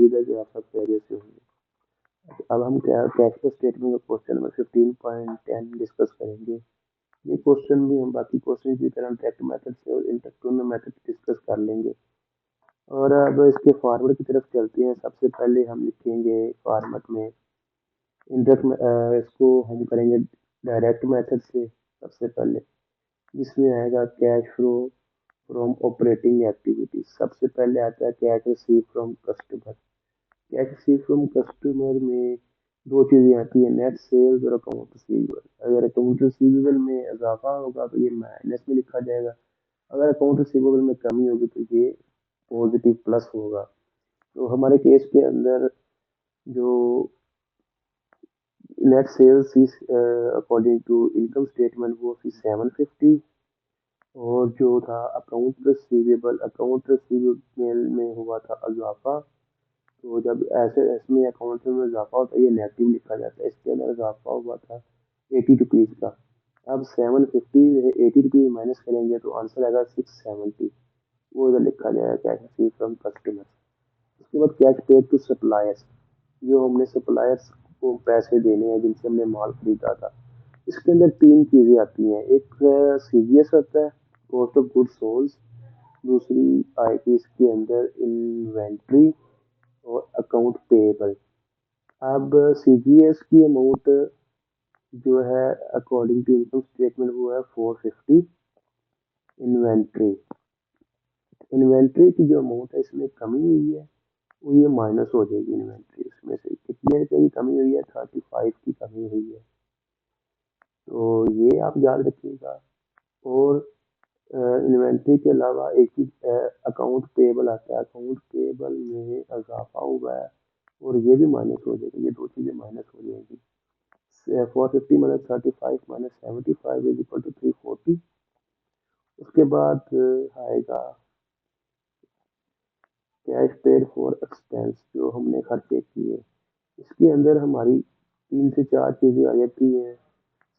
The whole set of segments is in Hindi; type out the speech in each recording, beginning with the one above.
उम्मीद है कि आप सब खैरियत से होंगे। अब हम क्या कैश फ्लो स्टेटमेंट का क्वेश्चन नंबर 15.10 डिस्कस करेंगे। ये क्वेश्चन भी हम बाकी क्वेश्चन की तरह डायरेक्ट मेथड से और इंटरक्शनल मेथड डिस्कस कर लेंगे। और अब इसके फॉर्मेट की तरफ चलते हैं। सबसे पहले हम लिखेंगे फॉर्मेट में इसको हम करेंगे डायरेक्ट मेथड से। सबसे पहले इसमें आएगा cash flow from operating activities. सबसे पहले आता है cash receive from customer. Cash receive from customer में दो चीजें आती है, नेट सेल्स और अकाउंट रिसीवेबल। अगर अकाउंट रिसीवेबल में इजाफा होगा तो ये माइनस में लिखा जाएगा, अगर अकाउंट रिसीवेबल में कमी होगी तो ये पॉजिटिव प्लस होगा। तो हमारे केस के अंदर जो net sales is according to income statement वो थी 750, और जो था अकाउंट रिसीवेबल में हुआ था इजाफा। तो जब ऐसे इसमें अकाउंट में इजाफा होता है ये नेगेटिव लिखा जाता है। इसके अंदर इजाफा हुआ था 80 रुपीज़ का। अब 750 80 रुपीज़ माइनस करेंगे तो आंसर आएगा 670। वो इधर लिखा जाएगा कैश रिसीव फ्रॉम कस्टमर। उसके बाद कैश पेड टू सप्लायर्स, जो हमने सप्लायर्स को पैसे देने हैं जिनसे हमने माल खरीदा था। इसके अंदर तीन चीजें आती हैं, एक सीजीएस होता है, कॉस्ट ऑफ गुड्स सोल्ड। दूसरी आएगी इसके अंदर इन्वेंट्री और अकाउंट पेएबल। अब सीजीएस की अमाउंट जो है अकॉर्डिंग टू इनकम स्टेटमेंट वो है 450। इन्वेंट्री इन्वेंट्री की जो अमाउंट है इसमें कमी हुई है वो ये माइनस हो जाएगी। इन्वेंट्री इसमें से कितने की कमी हुई है, 35 की कमी हुई है। तो ये आप याद रखिएगा। और इन्वेंट्री के अलावा एक चीज अकाउंट पेएबल आता है। अकाउंट पेएबल में इजाफा हुआ है और ये भी माइनस हो जाएगी, ये दो चीजें माइनस हो जाएंगी। 450 minus 35 minus 75 is equal to 340। उसके बाद आएगा कैश पेड फॉर एक्सपेंस, जो हमने खर्चे किए। इसके अंदर हमारी 3 से 4 चीजें आ जाती हैं।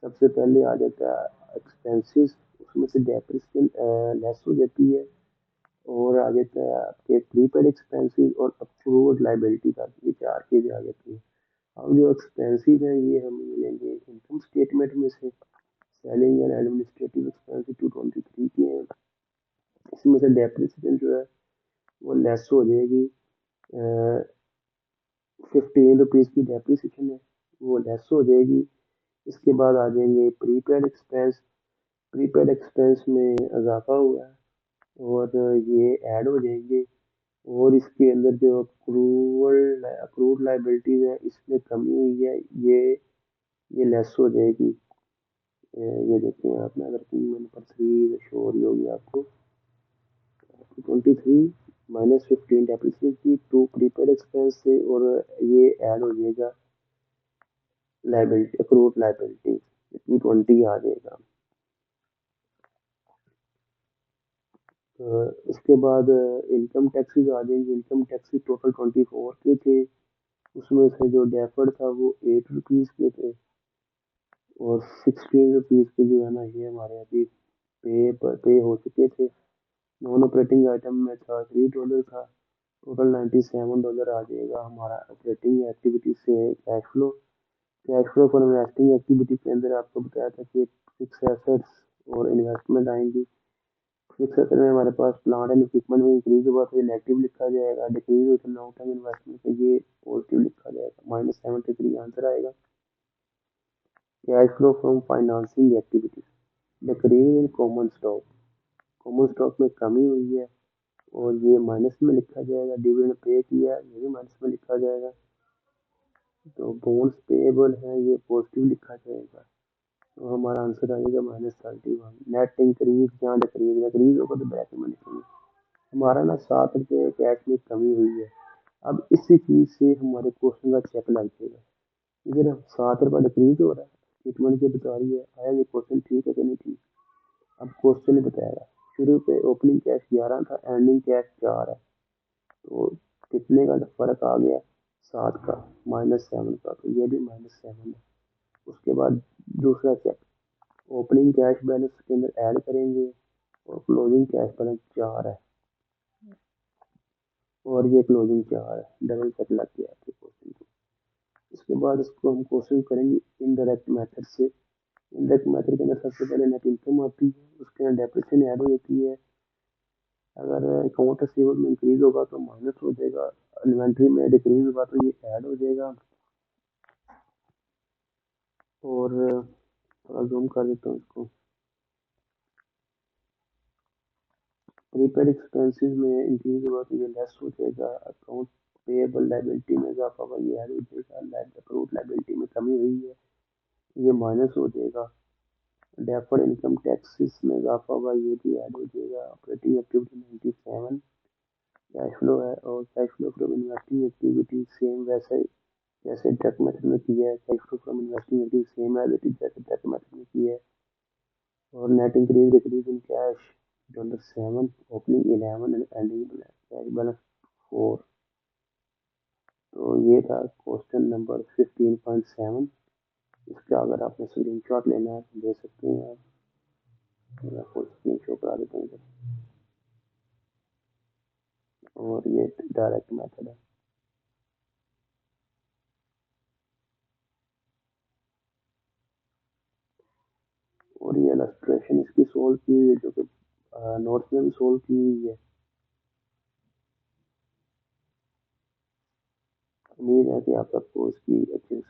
सबसे पहले आ जाता है एक्सपेंसेस, उसमें से डेप्रिसिएशन लेस हो जाती है। और आ जाता है आपके प्रीपेड एक्सपेंसेस और अप्रूव्ड लाइबिलिटी का, ये 4 चीजें आ जाती हैं। अब जो एक्सपेंसेस हैं ये हमें मिलेंगे इनकम स्टेटमेंट में से। सेलिंग एंड एडमिनिस्ट्रेटिव एक्सपेंसेस 223 के हैं। इसमें से डेप्रिसिएशन जो है वो लेस हो जाएगी। 15 रुपीज़ की डेप्रिसिएशन है वो लेस हो जाएगी। इसके बाद आ जाएंगे प्रीपेड एक्सपेंस। प्रीपेड एक्सपेंस में इजाफा हुआ है और ये ऐड हो जाएंगे। और इसके अंदर जो अक्रूड लाइबिलिटीज है इसमें कमी हुई है, ये लेस हो जाएगी। ये देखिए आपने अगर 3 शो हो रही होगी आपको 23 minus 15 depreciation to prepaid expense से, और ये ऐड हो जाएगा लाइबिलिटी अक्रूड लाइबिलिटी 220 आ जाएगा। इसके बाद इनकम टैक्सेस आ जाएंगे। इनकम टैक्सेस टोटल 24 के थे, उसमें से जो डेफर्ड था वो 8 रुपीज़ के थे, और 16 रुपीज़ के जो है ना ये हमारे अभी पे हो चुके थे। नॉन ऑपरेटिंग आइटम में था $3 था। टोटल $97 आ जाएगा हमारा ऑपरेटिंग एक्टिविटी से cash flow. Cash flow for investing activity के अंदर आपको बताया था कि फिक्स एसेट्स और इन्वेस्टमेंट आएंगी। फिक्स एसेट में हमारे पास प्लांट एंड इक्विपमेंट में इंक्रीज हुआ तो ये नेगेटिव लिखा जाएगा। डिक्रीज हुई तो लॉन्ग टर्म इन्वेस्टमेंट पे ये पॉजिटिव लिखा जाएगा, -73 आंसर आएगा। Cash flow from financing activities, decrease in common stock. Common stock में कमी हुई है और ये माइनस में लिखा जाएगा। डिविडेंड पे किया ये भी माइनस में लिखा जाएगा। तो बॉन्ड्स पेएबल है ये पॉजिटिव लिखा जाएगा। तो हमारा आंसर आएगा -31। नेट इंक्रीज, यहाँ डिक्रीज होगा तो ब्रैकेट में लिखेंगे। हमारा ना 7 रुपये कैश में कमी हुई है। अब इसी चीज से हमारे क्वेश्चन का चेक लग जाएगा। अगर 7 रुपये डिक्रीज हो रहा है, स्टेटमेंट के बता रही है, आया ये क्वेश्चन ठीक है कि नहीं ठीक। अब क्वेश्चन ही बताएगा शुरू पे ओपनिंग कैश 11 था, एंडिंग कैश 4 है, तो कितने का फर्क आ गया, 7 का, -7 का, तो ये भी -7 है। उसके बाद दूसरा चेक, ओपनिंग कैश बैलेंस के अंदर ऐड करेंगे और क्लोजिंग कैश बैलेंस 4 है। और ये क्लोजिंग 4 है, डबल चेक लग गया आपके क्वेश्चन को। इसके बाद इसको हम क्वेश्चन करेंगे इनडायरेक्ट मेथड से। इनडायरेक्ट मेथड के अंदर सबसे पहले नेट इनकम आती है, उसके अंदर डेप्रिसिएशन ऐड हो जाती है। अगर अकाउंट रिसीवेबल में इंक्रीज होगा तो माइनस हो जाएगा, इन्वेंट्री में डिक्रीज होगा तो ये ऐड हो जाएगा। और थोड़ा जूम कर देता हूँ इसको। प्रीपेड एक्सपेंसेस में इंक्रीज होगा तो ये लेस हो जाएगा। अकाउंट पेएबल लायबिलिटी में इजाफा होगा, ये ऐड हो जाएगा। अकाउंट लायबिलिटी में कमी हुई है, ये माइनस हो जाएगा। डेफर्ड इनकम टैक्सेस में इजाफा होगा, ये भी ऐड हो जाएगा। ऑपरेटिंग एक्टिविटी 97 कैश फ्लो है, और cash flow from investing activity same वैसे जैसे डायरेक्ट मेथड में किया है। Cash flow from investing activity same as it is जैसे डायरेक्ट मेथड में किया है। और net increase decrease in cash $7, opening 11 and ending cash balance 4। तो ये था क्वेश्चन नंबर 15.7। इसका अगर आपने स्क्रीनशॉट लेना है तो ले सकते हैं आप। मैं आपको स्क्रीनशॉट करा देता हूँ इधर। और ये डायरेक्ट मेथड है। और ये इलस्ट्रेशन इसकी सोल्व की हुई है, जो कि नोट्स में भी सोल्व की हुई है। उम्मीद है कि आप सबको इसकी अच्छी